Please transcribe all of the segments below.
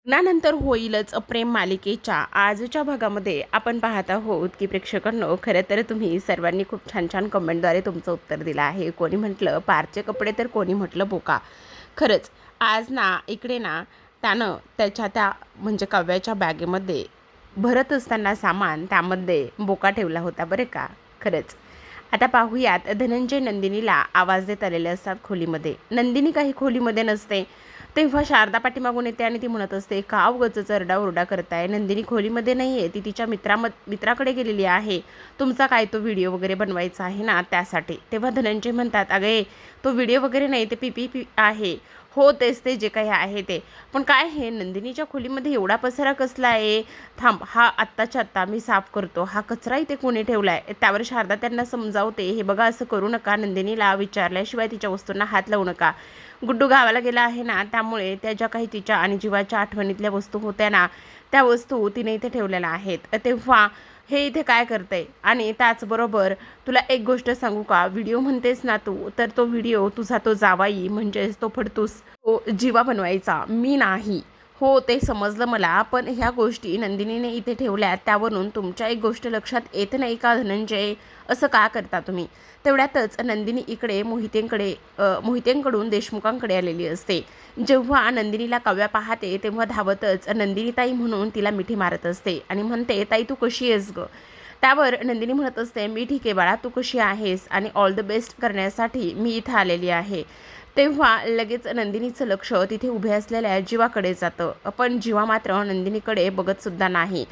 लग्नानंतर होईलच प्रेम मालिकेच्या आजच्या भागामध्ये आपण पाहत आहोत की प्रेक्षकांनो, खरं तर तुम्ही सर्वांनी खूप छान छान कमेंटद्वारे तुमचं उत्तर दिलं आहे. कोणी म्हटलं पारचे कपडे तर कोणी म्हटलं बोका. खरंच आज ना इकडे ना त्यानं त्याच्या त्या म्हणजे काव्याच्या बॅगेमध्ये भरत असताना सामान त्यामध्ये बोका ठेवला होता बरं का. खरंच आता पाहूयात, धनंजय नंदिनीला आवाज देत आलेले असतात खोलीमध्ये. नंदिनी काही खोलीमध्ये नसते. तेव्हा शारदा पाठीमागून येते आणि ती म्हणत असते, का उगाच चरडाओरडा करताय. नंदिनी खोलीमध्ये नाही आहे, ती तिच्या मित्राकडे गेलेली आहे. तुमचा काय तो व्हिडिओ वगैरे बनवायचा आहे ना त्यासाठी. तेव्हा धनंजय म्हणतात, अगे तो व्हिडिओ वगैरे नाही, ते पी आहे. हो तेच, ते जे काही आहे ते. पण काय हे नंदिनीच्या खोलीमध्ये एवढा पसारा कसला आहे. थांब, हा आत्ताच्या आत्ता मी साफ करतो. हा कचरा इथे कोणी ठेवलाय. त्यावर शारदा त्यांना समजावते, हे बघा असं करू नका. नंदिनीला विचारल्याशिवाय तिच्या वस्तूंना हात लावू नका. गुड्डू गावाला गेला आहे ना, त्यामुळे त्या ज्या काही तिच्या आणि जीवाच्या आठवणीतल्या वस्तू होत्या ना, त्या वस्तू तिने इथे ठेवलेल्या आहेत. तेव्हा हे इथे काय करते. आणि त्याचबरोबर तुला एक गोष्ट सांगू का, व्हिडिओ म्हणतेस ना तू, तर तो व्हिडिओ तुझा तो जावाई म्हणजेच तो फडतूस तो जीवा बनवायचा, मी नाही. हो ते समजलं मला, पण ह्या गोष्टी नंदिनीने इथे ठेवल्या त्यावरून तुमच्या एक गोष्ट लक्षात येत नाही का धनंजय, असं का करता तुम्ही. तेवढ्यातच नंदिनी इकडे मोहितेंकडून देशमुखांकडे आलेली असते. जेव्हा नंदिनीला काव्या पाहते तेव्हा धावतच नंदिनी ताई म्हणून तिला मिठी मारत असते आणि म्हणते, ताई तू कशी आहेस ग. त्यावर नंदिनी म्हणत असते, मी ठीक आहे बाळा, तू कशी आहेस, आणि ऑल द बेस्ट करण्यासाठी मी इथं आलेली आहे. तेव्हा लगेच नंदिनीचं लक्ष तिथे उभे असलेल्या जीवाकडे जातं. पण जीवा मात्र नंदिनीकडे बघतसुद्धा नाही.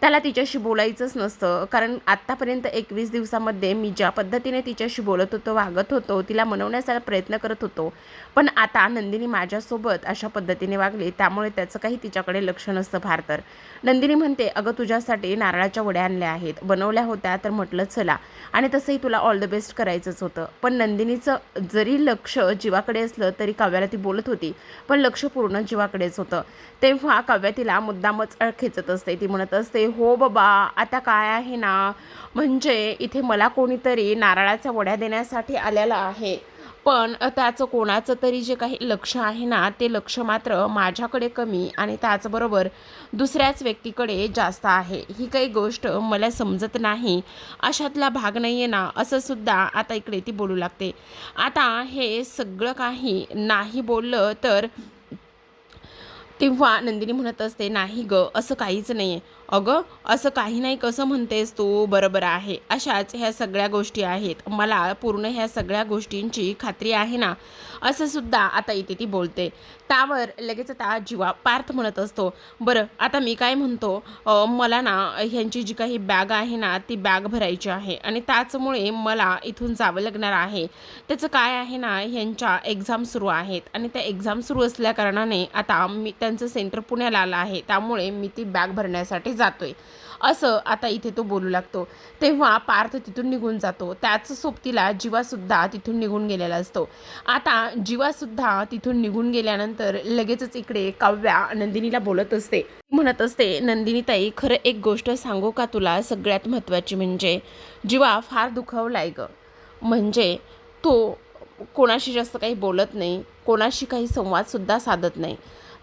त्याला तिच्याशी बोलायचंच नसतं, कारण आत्तापर्यंत 21 दिवसामध्ये मी ज्या पद्धतीने तिच्याशी बोलत होतो, वागत होतो, तिला मनवण्याचा प्रयत्न करत होतो, पण आता नंदिनी माझ्यासोबत अशा पद्धतीने वागली, त्यामुळे त्याचं काही तिच्याकडे लक्ष नसतं फार तर. नंदिनी म्हणते, अगं तुझ्यासाठी नारळाच्या वड्या आणल्या आहेत, बनवल्या होत्या तर म्हटलं चला, आणि तसंही तुला ऑल द बेस्ट करायचंच होतं. पण नंदिनीचं जरी लक्ष जीवाकडे असलं तरी काव्याला ती बोलत होती, पण लक्ष पूर्ण जीवाकडेच होतं. तेव्हा काव्या तिला मुद्दामच खेचत असते. ती म्हणत असते, हो बाबा आता काय आहे ना, म्हणजे इथे मला कोणीतरी नारळाच्या वड्या देण्यासाठी आलेला आहे, पण त्याचं कोणाचं तरी जे काही लक्ष आहे ना, ते लक्ष मात्र माझ्याकडे कमी आणि त्याचबरोबर दुसऱ्याच व्यक्तीकडे जास्त आहे. ही काही गोष्ट मला समजत नाही, अशातला भाग नाही आहे ना, असं सुद्धा आता इकडे ती बोलू लागते. आता हे सगळं काही नाही बोललं तर तेव्हा नंदिनी म्हणत असते, नाही ग असं काहीच नाही आहे. अगं असं काही नाही कसं म्हणतेस तू, बरोबर आहे, अशाच ह्या सगळ्या गोष्टी आहेत, मला पूर्ण ह्या सगळ्या गोष्टींची खात्री आहे ना, असं सुद्धा आता इथे ती बोलते. त्यावर लगेच आता जीवा पार्थ म्हणत असतो, बरं आता मी काय म्हणतो, मला ना ह्यांची जी काही बॅग आहे ना ती बॅग भरायची आहे आणि त्याचमुळे मला इथून जावं लागणार आहे. त्याचं काय आहे ना, ह्यांच्या एक्झाम सुरू आहेत आणि त्या एक्झाम सुरू असल्या कारणाने आता मी त्यांचं सेंटर पुण्याला आलं आहे, त्यामुळे मी ती बॅग भरण्यासाठी जातोय, असं आता इथे तो बोलू लागतो. तेव्हा पार्थ तिथून निघून जातो. त्याच सोबतीला जीवासुद्धा तिथून निघून गेलेला असतो. आता जीवासुद्धा तिथून निघून गेल्यानंतर लगेचच इकडे काव्या नंदिनीला बोलत असते. म्हणत असते, नंदिनी ताई खरं एक गोष्ट सांगू का तुला, सगळ्यात महत्त्वाची म्हणजे जीवा फार दुखावलाय ग. म्हणजे तो कोणाशी जास्त काही बोलत नाही, कोणाशी काही संवादसुद्धा साधत नाही,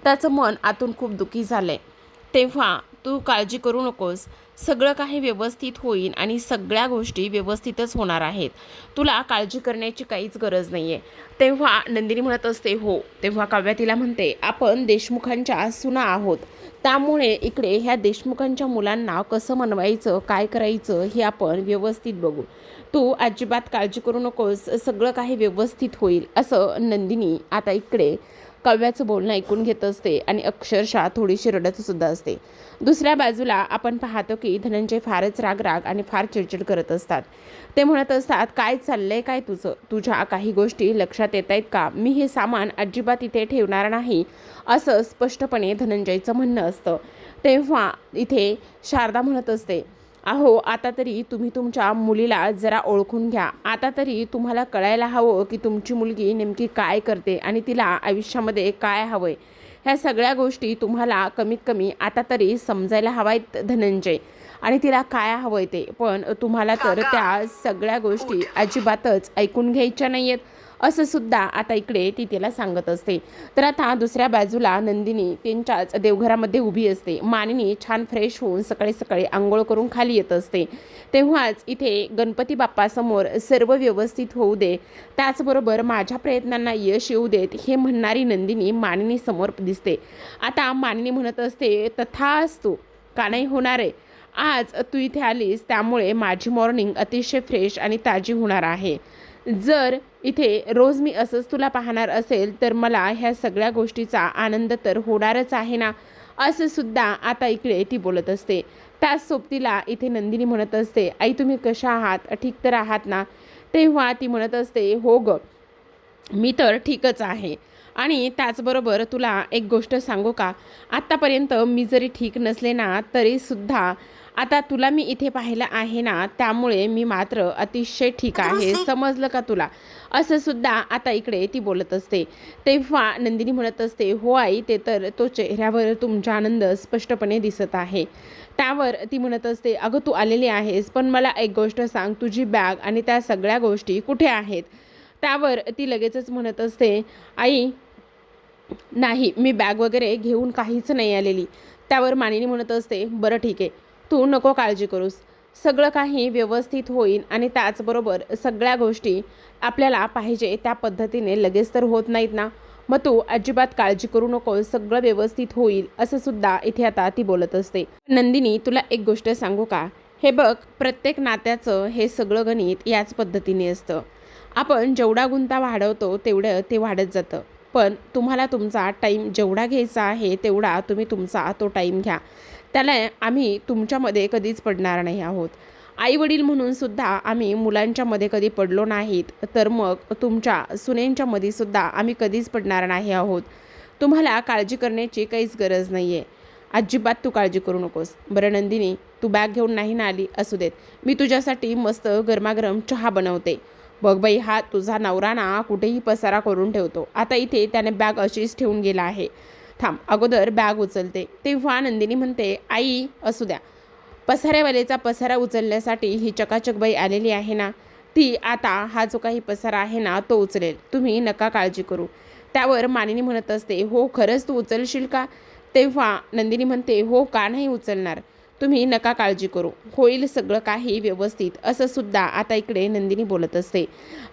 त्याचं मन आतून खूप दुःखी झालं आहे. तेव्हा तू काळजी करू नकोस, सगळं काही व्यवस्थित होईल आणि सगळ्या गोष्टी व्यवस्थितच होणार आहेत, तुला काळजी करण्याची काहीच गरज नाही आहे. तेव्हा नंदिनी म्हणत असते, हो. तेव्हा काव्या तिला म्हणते, आपण देशमुखांच्या सुना आहोत, त्यामुळे इकडे ह्या देशमुखांच्या मुलांना कसं मनवायचं, काय करायचं हे आपण व्यवस्थित बघू, तू अजिबात काळजी करू नकोस, सगळं काही व्यवस्थित होईल, असं नंदिनी आता इकडे काव्याचं बोलणं ऐकून घेत असते आणि अक्षरशः थोडीशी रडतसुद्धा असते. दुसऱ्या बाजूला आपण पाहतो की धनंजय फारच राग आणि फार चिडचिड करत असतात. ते म्हणत असतात, काय चाललंय काय तुझं, तुझ्या काही गोष्टी लक्षात येत आहेत का, मी हे सामान अजिबात इथे ठेवणार नाही, असं स्पष्टपणे धनंजयचं म्हणणं असतं. तेव्हा इथे शारदा म्हणत असते, अहो आता तरी तुम्ही तुमच्या मुलीला जरा ओळखून घ्या, आता तरी तुम्हाला कळायला हवं की तुमची मुलगी नेमकी काय करते आणि तिला आयुष्यामध्ये काय हवं आहे. ह्या सगळ्या गोष्टी तुम्हाला कमीत कमी आता तरी समजायला हवा आहेत धनंजय, आणि तिला काय हवं आहे ते. पण तुम्हाला तर त्या सगळ्या गोष्टी अजिबातच ऐकून घ्यायच्या नाही आहेत, असं सुद्धा आता इकडे ती तिला सांगत असते. तर आता दुसऱ्या बाजूला नंदिनी त्यांच्याच देवघरामध्ये उभी असते. मानिनी छान फ्रेश होऊन सकाळी सकाळी आंघोळ करून खाली येत असते. तेव्हाच इथे गणपती बाप्पासमोर सर्व व्यवस्थित होऊ दे, त्याचबरोबर माझ्या प्रयत्नांना यश येऊ देत, हे म्हणणारी नंदिनी मानिनी समोर दिसते. आता मानिनी म्हणत असते, तथास्तु, का नाही होणार आहे. आज तू इथे आलीस त्यामुळे माझी मॉर्निंग अतिशय फ्रेश आणि ताजी होणार आहे. जर इथे रोज मी असंच तुला पाहणार असेल तर मला ह्या सगळ्या गोष्टीचा आनंद तर होणारच आहे ना. असं सुद्धा आता इकडे ती बोलत असते. त्याच सोबतीला इथे नंदिनी म्हणत असते, आई तुम्ही कशा आहात, ठीक तर आहात ना. तेव्हा ती म्हणत असते, हो ग, मी तर ठीकच आहे. आणि त्याचबरोबर तुला एक गोष्ट सांगू का, आत्तापर्यंत मी जरी ठीक नसले ना तरीसुद्धा आता तुला मी इथे पाहिलं आहे ना, त्यामुळे मी मात्र अतिशय ठीक आहे, समजलं का तुला. असं सुद्धा आता इकडे ती बोलत असते. तेव्हा नंदिनी म्हणत असते, हो आई, ते तर तो चेहऱ्यावर तुमचा आनंद स्पष्टपणे दिसत आहे. त्यावर ती म्हणत असते, अगं तू आलेली आहेस, पण मला एक गोष्ट सांग, तुझी बॅग आणि त्या सगळ्या गोष्टी कुठे आहेत. त्यावर ती लगेचच म्हणत असते, आई नाही, मी बॅग वगैरे घेऊन काहीच नाही आलेली. त्यावर मानिनी म्हणत असते, बरं ठीक आहे, तू नको काळजी करूस, सगळं काही व्यवस्थित होईल आणि त्याचबरोबर सगळ्या गोष्टी आपल्याला पाहिजे त्या पद्धतीने लगेच तर होत नाहीत ना. मग तू अजिबात काळजी करू नको, सगळं व्यवस्थित होईल, असं सुद्धा इथे आता ती बोलत असते. नंदिनी तुला एक गोष्ट सांगू का, हे बघ, प्रत्येक नात्याचं हे सगळं गणित याच पद्धतीने असतं. आपण जेवढा गुंता वाढवतो तेवढं ते वाढत जातं. पण तुम्हाला तुमचा टाईम जेवढा घ्यायचा आहे तेवढा तुम्ही तुमचा तो टाईम घ्या. त्याला आम्ही तुमच्यामध्ये कधीच पडणार नाही आहोत. आई-वडील म्हणून सुद्धा आम्ही मुलांच्यामध्ये कधी पडलो नाहीत, तर मग तुमच्या सुनेंच्यामध्ये सुद्धा आम्ही कधीच पडणार नाही आहोत. तुम्हाला काळजी करण्याची काहीच गरज नाही आहे. अजिबात तू काळजी करू नकोस. बरं नंदिनी, तू बॅग घेऊन नाही ना आली, असू देत, मी तुझ्यासाठी मस्त गरमागरम चहा बनवते. बघ बाई, हा तुझा नवरा ना कुठेही पसारा करून ठेवतो. आता इथे त्याने बॅग अशीच ठेवून गेला आहे. थांब, अगोदर बॅग उचलते. तेव्हा नंदिनी म्हणते, आई असू द्या, पसाऱ्यावालेचा पसारा उचलण्यासाठी ही चकाचक बाई आलेली आहे ना, ती आता हा जो काही पसारा आहे ना तो उचलेल, तुम्ही नका काळजी करू. त्यावर मानिनी म्हणत असते, हो खरंच तू उचलशील का. तेव्हा नंदिनी म्हणते, हो का नाही उचलणार, तुम्ही नका काळजी करू, होईल सगळं काही व्यवस्थित, असं सुद्धा आता इकडे नंदिनी बोलत असते.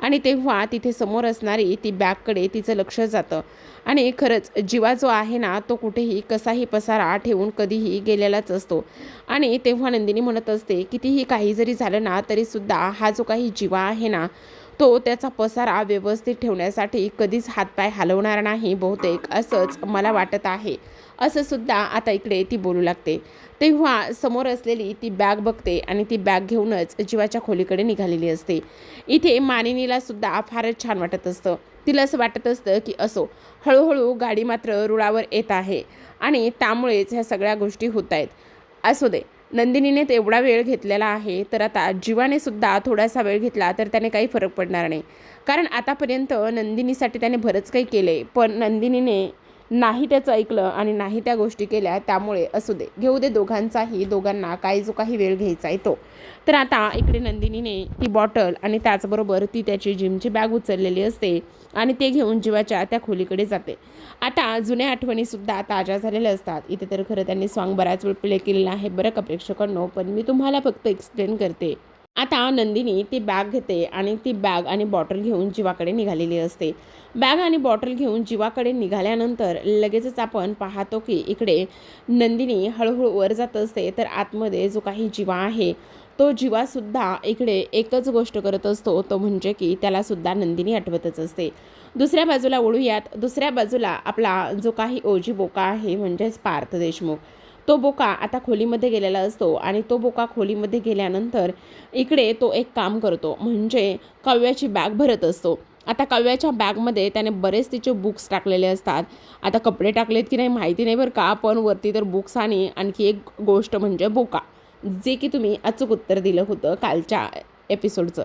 आणि तेव्हा तिथे समोर असणारी ती बॅगकडे तिचं लक्ष जातं. आणि खरंच जीवा जो आहे ना तो कुठेही कसाही पसारा ठेवून कधीही गेलेलाच असतो. आणि तेव्हा नंदिनी म्हणत असते, कितीही काही जरी झालं ना तरीसुद्धा हा जो काही जीवा आहे ना तो त्याचा पसारा व्यवस्थित ठेवण्यासाठी कधीच हातपाय हलवणार नाही बहुतेक, असंच मला वाटत आहे. असं सुद्धा आता इकडे ती बोलू लागते. तेव्हा समोर असलेली ती बॅग बघते आणि ती बॅग घेऊनच जीवाच्या खोलीकडे निघालेली असते. इथे मानिनीला सुद्धा फारच छान वाटत असतं. तिला असं वाटत असतं की असो, हळूहळू गाडी मात्र रुळावर येत आहे आणि त्यामुळेच ह्या सगळ्या गोष्टी होत आहेत. असू दे, नंदिनीने तेवढा वेळ घेतलेला आहे, तर आता जीवाने सुद्धा थोडासा वेळ घेतला तर त्याने काही फरक पडणार नाही. कारण आतापर्यंत नंदिनीसाठी त्याने बरंच काही केले, पण नंदिनीने नाही त्याचं ऐकलं आणि नाही त्या गोष्टी केल्या. त्यामुळे असू दे, घेऊ दे दोघांचाही, दोघांना काही जो काही वेळ घ्यायचा आहे तो. तर आता इकडे नंदिनीने ती बॉटल आणि त्याचबरोबर ती त्याची जिमची बॅग उचललेली असते आणि ते घेऊन जीवाच्या त्या खोलीकडे जाते. आता जुन्या आठवणीसुद्धा ताज्या झालेल्या असतात. इथे तर खरं त्यांनी सॉन्ग बराच वेळ प्ले केलेला आहे बरं का प्रेक्षकांनो, पण मी तुम्हाला फक्त एक्सप्लेन करते. आता नंदिनी ती बॅग घेते आणि ती बॅग आणि बॉटल घेऊन जीवाकडे निघालेली असते. बॅग आणि बॉटल घेऊन जीवाकडे निघाल्यानंतर लगेचच आपण पाहतो की इकडे नंदिनी हळूहळू वर जात असते. तर आतमध्ये जो काही जीवा आहे तो जीवासुद्धा इकडे एकच गोष्ट करत असतो, तो म्हणजे की त्यालासुद्धा नंदिनी आठवतच असते. दुसऱ्या बाजूला वळूयात. दुसऱ्या बाजूला आपला जो काही ओजी बोका आहे म्हणजेच पार्थ देशमुख, तो बोका आता खोलीमध्ये गेलेला असतो आणि तो बोका खोलीमध्ये गेल्यानंतर इकडे तो एक काम करतो, म्हणजे काव्याची बॅग भरत असतो. आता काव्याच्या बॅगमध्ये त्याने बरेच तिचे बुक्स टाकलेले असतात. आता कपडे टाकलेत की नाही माहिती नाही बरं का, पण वरती तर बुक्स आणि आणखी एक गोष्ट म्हणजे बोका, जे की तुम्ही अचूक उत्तर दिलं होतं कालच्या एपिसोडचं.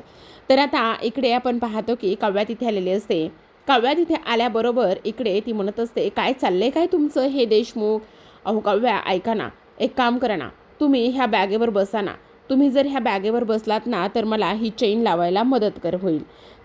तर आता इकडे आपण पाहतो की काव्या तिथे आलेली असते. काव्या तिथे आल्याबरोबर इकडे ती म्हणत असते, काय चाललंय काय तुमचं हे देशमुख. अहो काव्या, ऐका ना, एक काम करा ना, तुम्ही ह्या बॅगेवर बसा ना. तुम्ही जर ह्या बॅगेवर बसलात ना तर मला ही चेन लावायला मदत होईल.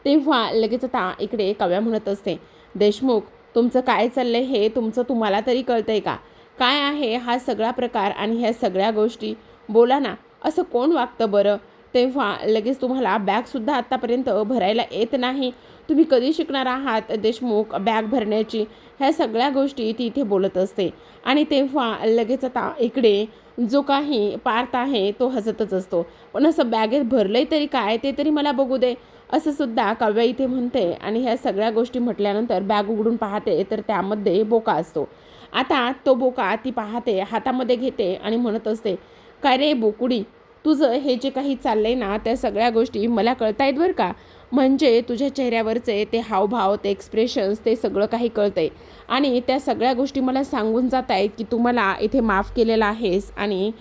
तेव्हा लगेच आता इकडे काव्या म्हणत असते, देशमुख तुमचं काय चाललंय हे तुमचं तुम्हाला तरी कळतंय का? काय आहे हा सगळा प्रकार आणि ह्या सगळ्या गोष्टी? बोला ना, असं कोण वागतं बरं? तेव्हा लगेच तुम्हाला बॅगसुद्धा आत्तापर्यंत भरायला येत नाही. तुम्ही कधी शिकणार आहात देशमुख बॅग भरण्याची? ह्या सगळ्या गोष्टी ती इथे बोलत असते. आणि तेव्हा लगेच आता इकडे जो काही पार्थ आहे तो हसतच असतो. पण असं बॅगेत भरलंय तरी काय, ते तरी मला बघू दे, असं सुद्धा काव्या इथे म्हणते. आणि ह्या सगळ्या गोष्टी म्हटल्यानंतर बॅग उघडून पाहते तर त्यामध्ये बोका असतो. आता तो बोका ती पाहते, हातामध्ये घेते आणि म्हणत असते, काय रे बोकुडी, तुझं हे जे काही चाललंय ना त्या सगळ्या गोष्टी मला कळतायत बरं का. म्हणजे तुझ्या चेहऱ्यावरचे ते हावभाव, ते एक्सप्रेशन्स, ते सगळं काही कळतंय. आणि त्या सगळ्या गोष्टी मला सांगून जात आहेत की तू मला इथे माफ केलेलं आहेस. आणि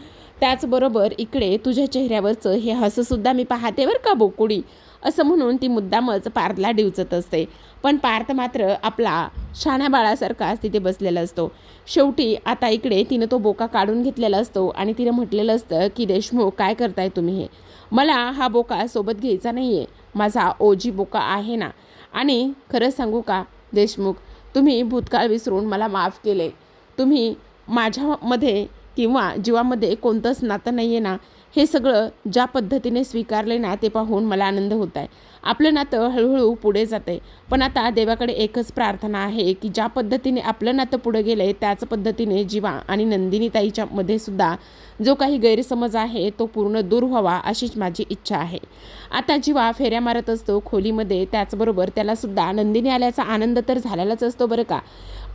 त्याचबरोबर इकडे तुझ्या चेहऱ्यावरचं हे हसंसुद्धा मी पाहते बरं का बोकुडी, असं म्हणून ती मुद्दामच पार्थला डिवचत असते. पण पार्थ मात्र आपला शहाण्या बाळासारखाच तिथे बसलेला असतो. शेवटी आता इकडे तिनं तो बोका काढून घेतलेला असतो आणि तिनं म्हटलेलं असतं की देशमुख काय करताय तुम्ही हे? मला हा बोका सोबत घ्यायचा नाही आहे. माझा ओजी बोका आहे ना. आणि खरं सांगू का देशमुख, तुम्ही भूतकाळ विसरून मला माफ केले. तुम्ही माझ्यामध्ये किंवा जीवामध्ये कोणतंच नातं नाही आहे ना, हे सगळं ज्या पद्धतीने स्वीकारले ना ते पाहून मला आनंद होत आहे. आपलं नातं हळूहळू पुढे जातं आहे. पण आता देवाकडे एकच प्रार्थना आहे की ज्या पद्धतीने आपलं नातं पुढे गेलं आहे त्याच पद्धतीने जीवा आणि नंदिनी ताईच्यामध्ये सुद्धा जो काही गैरसमज आहे तो पूर्ण दूर व्हावा अशीच माझी इच्छा आहे. आता जीवा फेऱ्या मारत असतो खोलीमध्ये. त्याचबरोबर त्यालासुद्धा नंदिनी आल्याचा आनंद तर झालेलाच असतो बरं का.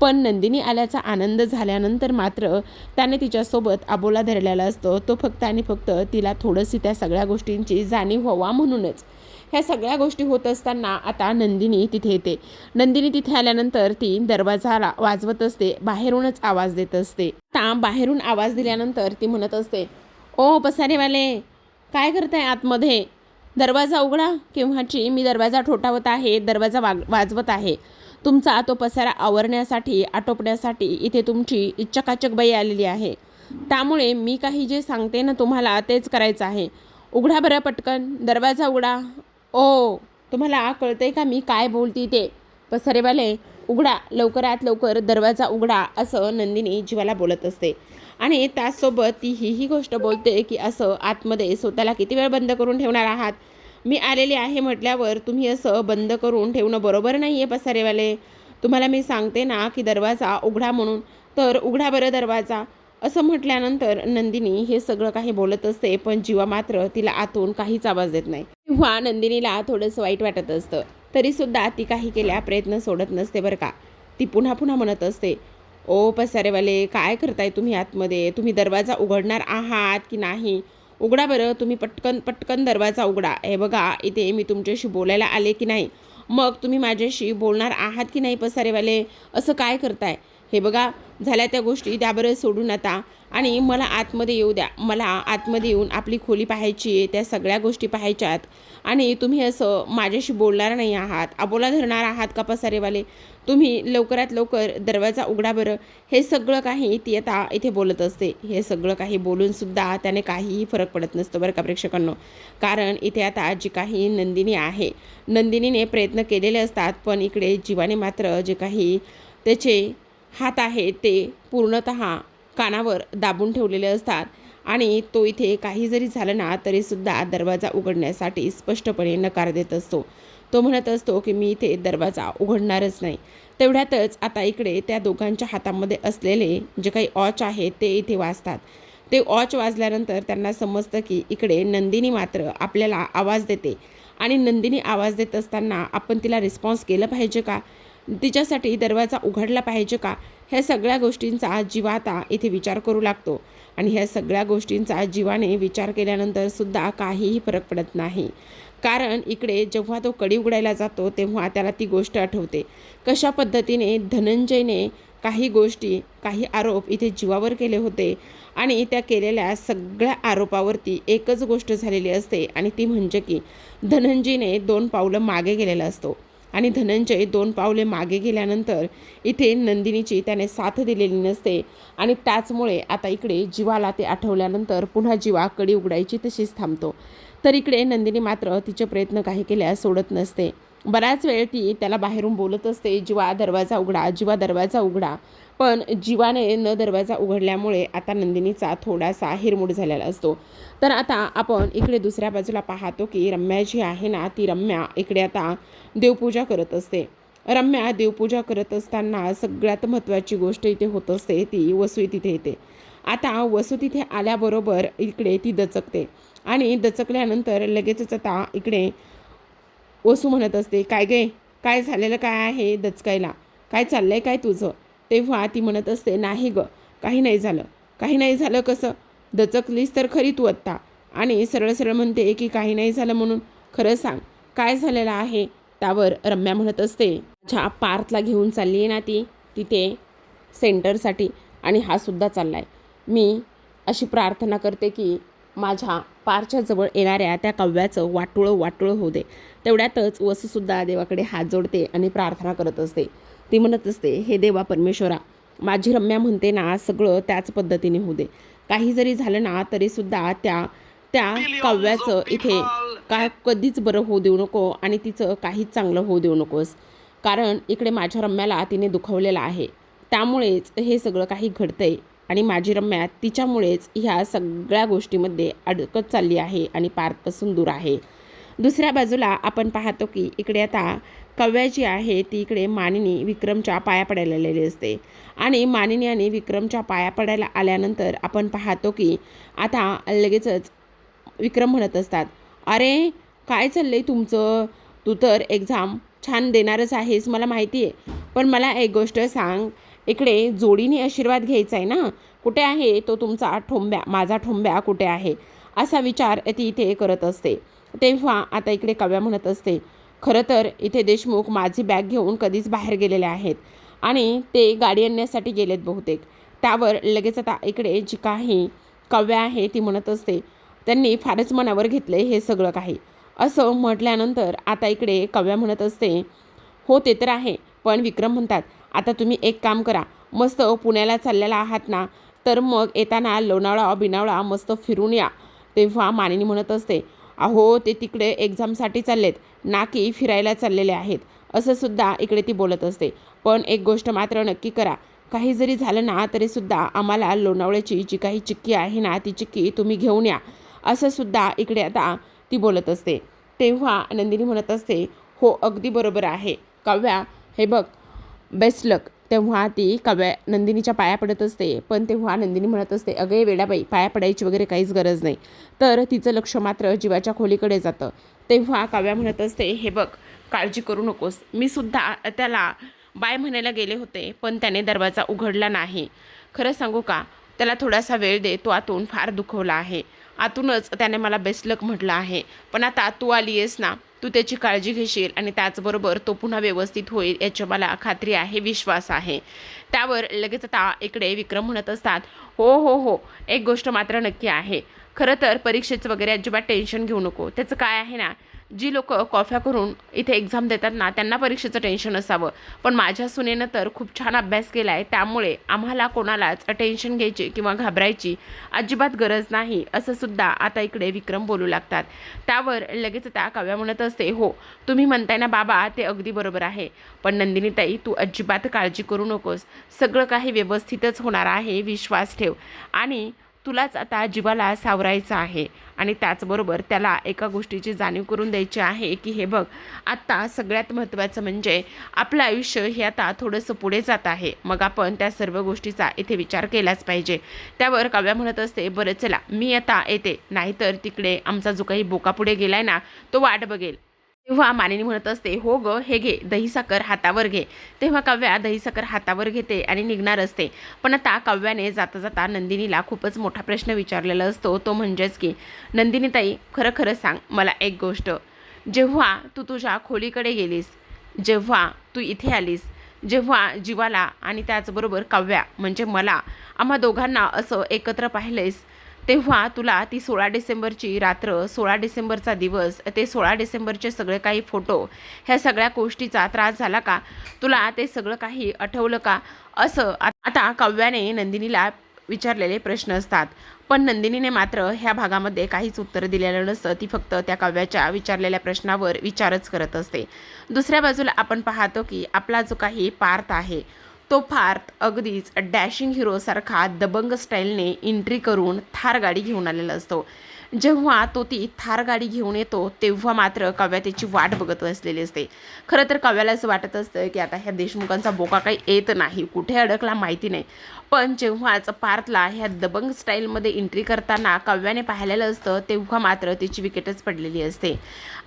पण नंदिनी आल्याचा आनंद झाल्यानंतर मात्र त्याने तिच्यासोबत अबोला धरलेला असतो. तो फक्त आणि फक्त तिला थोडंशी त्या सगळ्या गोष्टींची जाणीव व्हावा म्हणूनच. ह्या सगळ्या गोष्टी होत असताना आता नंदिनी तिथे येते. नंदिनी तिथे आल्यानंतर ती दरवाजाला वाजवत असते, बाहेरूनच आवाज देत असते. आता बाहेरून आवाज दिल्यानंतर ती म्हणत असते, ओ पसारेवाले, काय करताय आतमध्ये? दरवाजा उघडा. केव्हाची मी दरवाजा ठोठावत आहे, दरवाजा वाजवत आहे. तुमचा तो पसारा आवरण्यासाठी, आटोपण्यासाठी इथे तुमची चकाचक बाई आलेली आहे. त्यामुळे मी काही जे सांगते ना तुम्हाला तेच करायचं आहे. उघडा बरं पटकन, दरवाजा उघडा. ओ, तुम्हाला कळतंय का मी काय बोलते ते? पसारेवाले उघडा, लवकरात लवकर दरवाजा उघडा, असं नंदिनी जीवाला बोलत असते. आणि त्याचसोबत ती ही गोष्ट बोलते की असं आतमध्ये स्वतःला किती वेळ बंद करून ठेवणार आहात? मी आलेले आहे म्हटल्यावर तुम्ही असं बंद करून ठेवणं बरोबर नाही आहे पसारेवाले. तुम्हाला मी सांगते ना की दरवाजा उघडा म्हणून, तर उघडा बरं दरवाजा, असं म्हटल्यानंतर नंदिनी हे सगळं काही बोलत असते. पण जीवा मात्र तिला आतून काहीच आवाज देत नाही. तेव्हा नंदिनीला थोडंसं वाईट वाटत असतं. तरीसुद्धा ती काही केल्या प्रयत्न सोडत नसते बरं का. ती पुन्हा पुन्हा म्हणत असते, ओ पसारेवाले, काय करताय तुम्ही आतमध्ये? तुम्ही दरवाजा उघडणार आहात की नाही? उघडा बरं, तुम्ही पटकन पटकन दरवाजा उघडा. हे बघा, इथे मी तुमच्याशी बोलायला आले की नाही, मग तुम्ही माझ्याशी बोलणार आहात की नाही पसारेवाले? असं काय करताय? हे बघा, झाल्या त्या गोष्टी त्या बरं सोडून आता, आणि मला आतमध्ये येऊ द्या. मला आतमध्ये येऊन आपली खोली पाहायची आहे, त्या सगळ्या गोष्टी पाहायच्यात. आणि तुम्ही असं माझ्याशी बोलणार नाही आहात, अबोला धरणार आहात का पसारेवाले? तुम्ही लवकरात लवकर दरवाजा उघडा बरं. हे सगळं काही ती आता इथे बोलत असते. हे सगळं काही बोलूनसुद्धा त्याने काहीही फरक पडत नसतो बरं का प्रेक्षकांनो. कारण इथे आता जी काही नंदिनी आहे, नंदिनीने प्रयत्न केलेले असतात, पण इकडे जीवाने मात्र जे काही त्याचे हात आहेत ते पूर्णतः कानावर दाबून ठेवलेले असतात. आणि तो इथे काही जरी झालं ना तरीसुद्धा दरवाजा उघडण्यासाठी स्पष्टपणे नकार देत असतो. तो म्हणत असतो की मी इथे दरवाजा उघडणारच नाही. तेवढ्यातच आता इकडे त्या दोघांच्या हातामध्ये असलेले जे काही ऑच आहेत ते इथे वाजतात. ते ऑच वाजल्यानंतर त्यांना समजतं की इकडे नंदिनी मात्र आपल्याला आवाज देते. आणि नंदिनी आवाज देत असताना आपण तिला रिस्पॉन्स केलं पाहिजे का? तिच्यासाठी दरवाजा उघडला पाहिजे का? ह्या सगळ्या गोष्टींचा जीवा आता इथे विचार करू लागतो. आणि ह्या सगळ्या गोष्टींचा जीवाने विचार केल्यानंतर सुद्धा काहीही फरक पडत नाही. कारण इकडे जेव्हा तो कडी उघडायला जातो तेव्हा त्याला ती गोष्ट आठवते, कशा पद्धतीने धनंजयने काही गोष्टी, काही आरोप इथे जीवावर केले होते. आणि त्या केलेल्या सगळ्या आरोपावरती एकच गोष्ट झालेली असते, आणि ती म्हणजे की धनंजयने 2 पावलं मागे गेलेला असतो. आणि धनंजय 2 पावले मागे गेल्यानंतर इथे नंदिनीची त्याने साथ दिलेली नसते. आणि त्याचमुळे आता इकडे जीवाला ते आठवल्यानंतर पुन्हा जीवा कडी उघडायची तशीच थांबतो. तर इकडे नंदिनी मात्र तिचे प्रयत्न काही केल्यास सोडत नसते. बराच वेळ ती त्याला बाहेरून बोलत असते, जीवा दरवाजा उघडा, जीवा दरवाजा उघडा. पण जीवाने न दरवाजा उघडल्यामुळे आता नंदिनीचा थोडासा हिरमूड झालेला असतो. तर आता आपण इकडे दुसऱ्या बाजूला पाहतो की रम्या जी आहे ना, ती रम्या इकडे आता देवपूजा करत असते. रम्या देवपूजा करत असताना सगळ्यात महत्त्वाची गोष्ट इथे होत असते, ती वसू तिथे येते. आता वसू तिथे आल्याबरोबर इकडे ती दचकते आणि दचकल्यानंतर लगेचच आता इकडे वसू म्हणत असते, काय गे, काय झालेलं काय आहे दचकायला, काय चाललंय काय तुझं? तेव्हा ती म्हणत असते, नाही ग, काही नाही झालं. काही नाही झालं कसं? दचकलीस तर खरी तू आत्ता आणि सरळ सरळ म्हणते की काही नाही झालं म्हणून. खरं सांग, काय झालेलं आहे? त्यावर रम्या म्हणत असते, अच्छा पार्थला घेऊन चालली आहे ना ती तिथे सेंटरसाठी आणि हा सुद्धा चालला आहे. मी अशी प्रार्थना करते की माझ्या पारच्या जवळ येणाऱ्या त्या कव्याचं वाटोळं होऊ दे. तेवढ्यातच वसूसुद्धा देवाकडे हात जोडते आणि प्रार्थना करत असते. ती म्हणत असते, हे देवा परमेश्वरा, माझी रम्या म्हणते ना सगळं त्याच पद्धतीने होऊ दे. काही जरी झालं ना तरीसुद्धा त्या त्या काव्याचं इथे कधीच बरं होऊ देऊ नको आणि तिचं काहीच चांगलं होऊ देऊ नकोस. कारण इकडे माझ्या रम्याला तिने दुखावलेलं आहे. त्यामुळेच हे सगळं काही घडतंय आणि माझी रम्या तिच्यामुळेच ह्या सगळ्या गोष्टीमध्ये अडकत चालली आहे आणि पार्थपासून दूर आहे. दुसऱ्या बाजूला आपण पाहतो की इकडे आता कव्या जी आहे ती इकडे मानिनी विक्रमच्या पाया पडायला आलेली असते आणि मानिनी आणि विक्रमच्या पाया पडायला आल्यानंतर आपण पाहतो की आता लगेचच विक्रम म्हणत असतात, अरे काय चाललंय तुमचं? तू तर एक्झाम छान देणारच आहेस मला माहिती आहे, पण मला एक गोष्ट सांग, इकडे जोडीने आशीर्वाद घ्यायचा आहे ना, कुठे आहे तो तुमचा ठोंब्या, माझा ठोंब्या कुठे आहे? असा विचार ती इथे करत असते. तेव्हा आता इकडे कव्या म्हणत असते, खरं तर इथे देशमुख माझी बॅग घेऊन कधीच बाहेर गेलेले आहेत आणि ते गाडी आणण्यासाठी गेलेत बहुतेक. त्यावर लगेच आता इकडे जी काही कव्या आहे ती म्हणत असते, त्यांनी फारच मनावर घेतलं हे सगळं काही. असं म्हटल्यानंतर आता इकडे कव्या म्हणत असते, हो ते तर आहे, पण विक्रम म्हणतात, आता तुम्ही एक काम करा, मस्त पुण्याला चाललेला आहात ना, तर मग येताना लोणावळा बिनावळा मस्त फिरून या. तेव्हा मानिनी म्हणत असते, अहो ते तिकडे एक्झामसाठी चाललेत ना की फिरायला चाललेले आहेत, असं सुद्धा इकडे ती बोलत असते. पण एक गोष्ट मात्र नक्की करा, काही जरी झालं ना तरीसुद्धा आम्हाला लोणावळ्याची जी काही चिक्की आहे ना ती चिक्की तुम्ही घेऊन या, असं सुद्धा इकडे आता ती बोलत असते. तेव्हा नंदिनी म्हणत असते, हो अगदी बरोबर आहे काव्या, हे बघ बेस्ट लक. तेव्हा ती काव्या नंदिनीच्या पाया पडत असते. पण तेव्हा नंदिनी म्हणत असते, अगं वेडाबाई, पाया पडायची वगैरे काहीच गरज नाही. तर तिचं लक्ष मात्र जीवाच्या खोलीकडे जातं. तेव्हा काव्या म्हणत असते, हे बघ काळजी करू नकोस, मी सुद्धा त्याला बाय म्हणायला गेले होते पण त्याने दरवाजा उघडला नाही. खरं सांगू का, त्याला थोडासा वेळ दे, तो आतून फार दुखवला आहे. आतूनच त्याने मला बेस्ट लक म्हटलं आहे. पण आता तू आली आहेस ना, तू त्याची काळजी घेशील आणि त्याचबरोबर तो पुन्हा व्यवस्थित होईल याची मला खात्री आहे, विश्वास आहे. त्यावर लगेच आता इकडे विक्रम म्हणत असतात, हो हो हो, एक गोष्ट मात्र नक्की आहे, खरं तर परीक्षेचं वगैरे अजिबात टेन्शन घेऊ नको. त्याचं काय आहे ना, जी लोक कॉफ्या करून इथे एक्झाम देतात ना त्यांना परीक्षेचं टेन्शन असावं, पण माझ्या सुनेनं तर खूप छान अभ्यास केला आहे, त्यामुळे आम्हाला कोणालाच टेन्शन घ्यायची किंवा घाबरायची अजिबात गरज नाही, असं सुद्धा आता इकडे विक्रम बोलू लागतात. त्यावर लगेच त्या काव्या म्हणत असते, हो तुम्ही म्हणताय ना बाबा ते अगदी बरोबर आहे, पण नंदिनीताई तू अजिबात काळजी करू नकोस, सगळं काही व्यवस्थितच होणार आहे, विश्वास ठेव. आणि तुलाच आता जीवाला सावरायचं आहे आणि त्याचबरोबर त्याला एका गोष्टीची जाणीव करून द्यायची आहे की हे बघ, आत्ता सगळ्यात महत्त्वाचं म्हणजे आपलं आयुष्य हे आता थोडंसं पुढे जात आहे, मग आपण त्या सर्व गोष्टीचा इथे विचार केलाच पाहिजे. त्यावर काव्या म्हणत असते, बरं चला मी आता येते, नाहीतर तिकडे आमचा जो काही बोका पुढे गेलाय ना तो वाट बघेल. तेव्हा मानिनी म्हणत असते, हो ग हे घे दहीसाखर हातावर घे. तेव्हा काव्या दहीसाखर हातावर घेते आणि निघणार असते. पण आता काव्याने जाता जाता नंदिनीला खूपच मोठा प्रश्न विचारलेला असतो, तो म्हणजेच की नंदिनीताई खरं खरं सांग मला एक गोष्ट, जेव्हा तू तुझ्या खोलीकडे गेलीस, जेव्हा तू इथे आलीस, जेव्हा जीवाला आणि त्याचबरोबर काव्या म्हणजे मला आम्हा दोघांना असं एकत्र पाहिलेस, तेव्हा तुला ती 16 डिसेंबरची रात्र, 16 डिसेंबरचा दिवस, ते 16 डिसेंबरचे सगळे काही फोटो, ह्या सगळ्या गोष्टीचा त्रास झाला का? तुला ते सगळं काही आठवलं का? असं आता काव्याने नंदिनीला विचारलेले प्रश्न असतात. पण नंदिनीने मात्र ह्या भागामध्ये काहीच उत्तर दिलेलं नसतं. ती फक्त त्या काव्याच्या विचारलेल्या प्रश्नावर विचारच करत असते. दुसऱ्या बाजूला आपण पाहतो की आपला जो काही पार्थ आहे तो पार्थ अगदीच डॅशिंग हिरोसारखा दबंग स्टाईलने एंट्री करून थार गाडी घेऊन आलेला असतो. जेव्हा तो ती थार गाडी घेऊन येतो तेव्हा मात्र काव्या त्याची वाट बघत असलेली असते. खरं तर काव्याला असं वाटत असतं की आता ह्या देशमुखांचा बोका काही येत नाही, कुठे अडकला माहिती नाही. पण जेव्हाच पार्थला ह्या दबंग स्टाईलमध्ये एंट्री करताना काव्याने पाहिलेलं असतं तेव्हा मात्र तिची विकेटच पडलेली असते.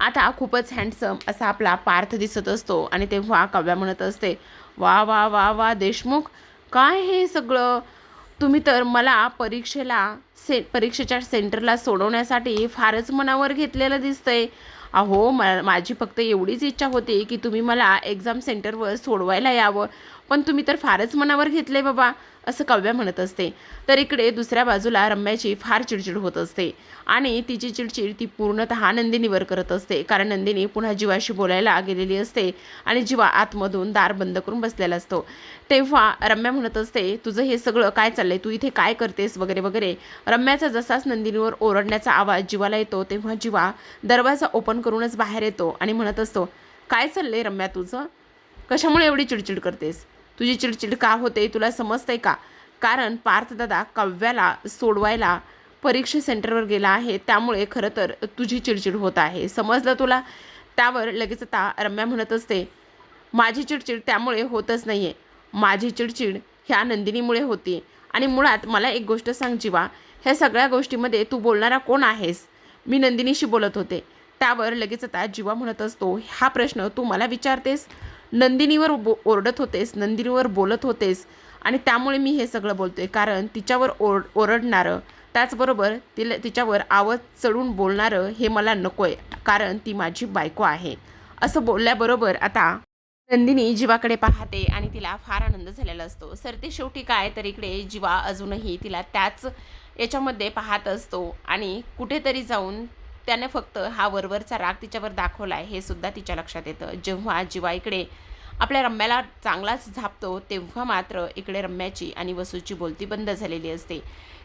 आता खूपच हँडसम असा आपला पार्थ दिसत असतो आणि तेव्हा काव्या म्हणत असते, वा वा वा वा देशमुख, काय हे सगळं? तुम्ही तर मला परीक्षेच्या सेंटरला सोडवण्यासाठी फारच मनावर घेतलेलं दिसतंय. अहो माझी फक्त एवढीच इच्छा होती की तुम्ही मला एक्झाम सेंटरवर सोडवायला यावं, पण तुम्ही तर फारच मनावर घेतले बाबा, असं काव्या म्हणत असते. तर इकडे दुसऱ्या बाजूला रम्याची फार चिडचिड होत असते आणि तिची चिडचिड ती पूर्णतः नंदिनीवर करत असते. कारण नंदिनी पुन्हा जीवाशी बोलायला गेलेली असते आणि जीवा आतमधून दार बंद करून बसलेला असतो. तेव्हा रम्या म्हणत असते, तुझं हे सगळं काय चाललंय, तू इथे काय करतेस वगैरे वगैरे. रम्याचा जसाच नंदिनीवर ओरडण्याचा आवाज जीवाला येतो तेव्हा जीवा दरवाजा ओपन करूनच बाहेर येतो आणि म्हणत असतो, काय चाललंय रम्या तुझं? कशामुळे एवढी चिडचिड करतेस? तुझी चिडचिड का होते तुला समजतंय का? कारण पार्थदादा काव्याला सोडवायला परीक्षा सेंटरवर गेला आहे, त्यामुळे खरं तर तुझी चिडचिड होत आहे, समजलं तुला? त्यावर लगेच आता रम्या म्हणत असते, माझी चिडचिड त्यामुळे होतच नाही आहे, माझी चिडचिड ह्या नंदिनीमुळे होती. आणि मुळात मला एक गोष्ट सांग जीवा, ह्या सगळ्या गोष्टीमध्ये तू बोलणारा कोण आहेस? मी नंदिनीशी बोलत होते. त्यावर लगेच आता जीवा म्हणत असतो, हा प्रश्न तू मला विचारतेस? नंदिनीवर ओरडत होतेस, नंदिनीवर बोलत होतेस आणि त्यामुळे मी हे सगळं बोलतोय. कारण तिच्यावर ओरडणारं, त्याचबरोबर तिच्यावर आवाज चढून बोलणारं हे मला नको आहे, कारण ती माझी बायको आहे. असं बोलल्याबरोबर आता नंदिनी जीवाकडे पाहते आणि तिला फार आनंद झालेला असतो. सरते शेवटी काय तर इकडे जीवा अजूनही तिला त्याच याच्यामध्ये पाहत असतो आणि कुठेतरी जाऊन त्याने फक्त हा वरवरचा राग तिच्यावर दाखवला आहे हे सुद्धा तिच्या लक्षात येतं. जेव्हा जीवा इकडे आपल्या रम्याला चांगलाच झापतो तेव्हा मात्र इकडे रम्याची आणि वसूची बोलती बंद झालेली असते.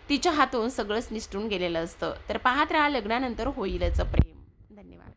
तिच्या हातून सगळंच निसटून गेलेलं असतं. तर पाहत राहा, लग्नानंतर होईलच प्रेम. धन्यवाद.